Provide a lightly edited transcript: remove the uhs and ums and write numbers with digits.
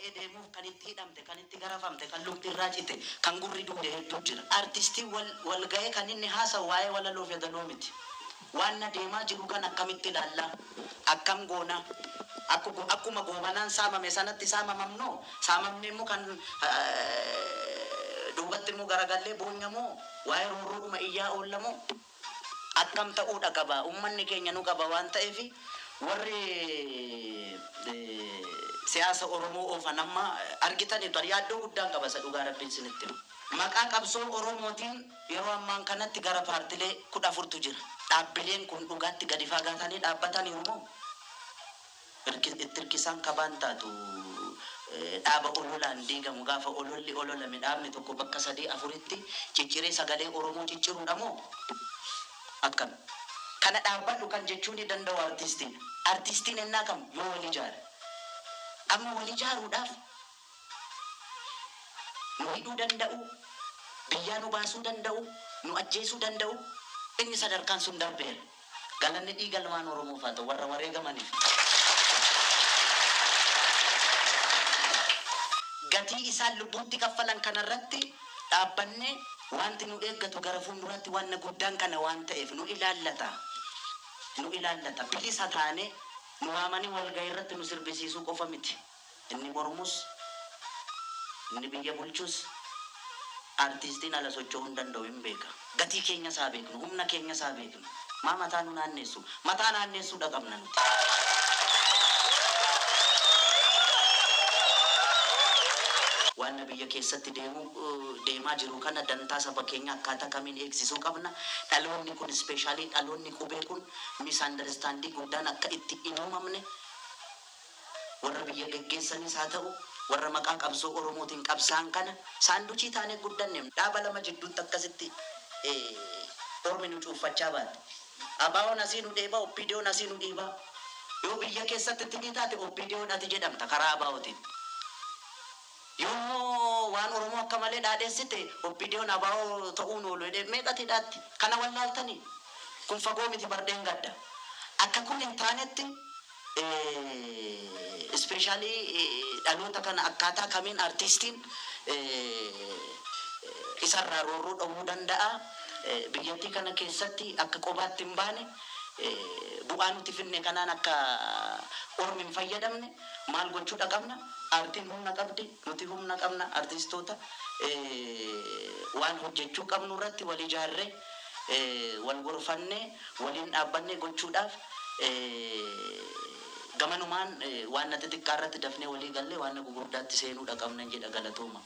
Deemuuf kan itti hidhamte, kan itti garafamte, kan lukti irraa cite, kan gurri dugde hedduu jira. Artistii wal ga'ee kan inni haasa'u waa'ee walaloo fi yaadaloo miti. Waan na deemaa jiru kan akkamitti ilaalla, akkam goona, akkuma goobanaan saamame sanatti saamamamnoo, saamamne immoo kan duubatti immoo garagallee boonyamoo, waa'ee roorroodhuma iyyaa oollamoo, akkam ta'uudha qaba. Uummanni keenya nu qaba waan ta'eef warri siyaasa Oromoo oofan amma argitaniitu yaaddoo guddaan qaba isa dhugaa rabbiin isinitti himu. Maqaa qabsoo Oromootiin yeroo ammaan kanatti gara paartilee 14tu jira. Dhaabbileen kun dhugaatti gadi fagaatanii dhaabbataniiru moo? Hirkisaan kabaan taatu dhaaba ololaan diigamu gaafa ololli ololame dhaabni tokko bakka 3-4tti cicciree sagalee Oromoo cicciruudha moo? Akkam. Kana dhaabbadhu kan jechuun ni danda'u artistiin. Artistiin ennaa kam yoo wal ijaare. Amma wal ijaaruudhaaf nu hidhuu danda'u, biyyaa nu baasuu danda'u, nu ajjeesuu danda'u, inni sadarkaan sun darbeera. Galanni dhiiga ilmaan Oromoof haa ta'u warra wareegamaniif. Gatii isaan lubbuutti kaffalan kanarratti dhaabbanne wanti nu eeggatu gara fuulduraatti waan guddaan kana waan ta'eef nu ilaallata. Nu ilaallata. Bilisa taane nu waamanii walgahii irratti nu sirbisiisuu qofa miti. Inni mormus, inni biyya bulchus, artistiin ala socho'uu hin danda'u hin beeka. Gatii keenya isaa beeknu, humna keenya isaa beeknu. Maa mataa nu naannessu? Mataa naannessuudha qabna nuti. Waan biyya keessatti deemaa jiru kana dantaa saba keenya akkaataa kamiin eegsisuu qabna. Dhaloonni kun ispeeshaalii dhaloonni qubee kun misunderstanding guddaan akka itti hin uumamne warra biyya geggeessanis haa ta'u warra maqaa qabsoo Oromootiin qabsaan kana saanduchii taanee guddanne dhaaba lama jidduutti akkasitti ormi nu cuuffachaa baate. Abaawoon asii nu dheebaa, oppiidiyoon asii nu dhiibaa. Yoo biyya keessatti itti taate oppiidiyoon ati jedhamta karaa abaawootiin. Yoo waan Oromoo akka malee dhaadheessite oppiidiyoon abaawoo ta'uun oolu meeqati dhaatti kana wallaaltanii kun fagoo miti bardeen gadda. Akka kun hin taanetti ispeeshaalii dhaloota kana akkaataa kamiin artistiin isarraa roorroo dhowwuu danda'a. Biyyattii kana keessatti akka qobaatti hin baane bu'aa nuti finne kanaan akka ormi hin fayyadamne maal gochuudha qabna. Artiin humna qabdi, nuti humna qabna artistoota waan hojjechuu qabnu irratti wal ijaarree wal gorfannee waliin dhaabbanne gochuudhaaf gamanumaan waan xixiqqaa irratti dafnee walii gallee waan gugurdaatti seenuudha qabna jedha galatooma.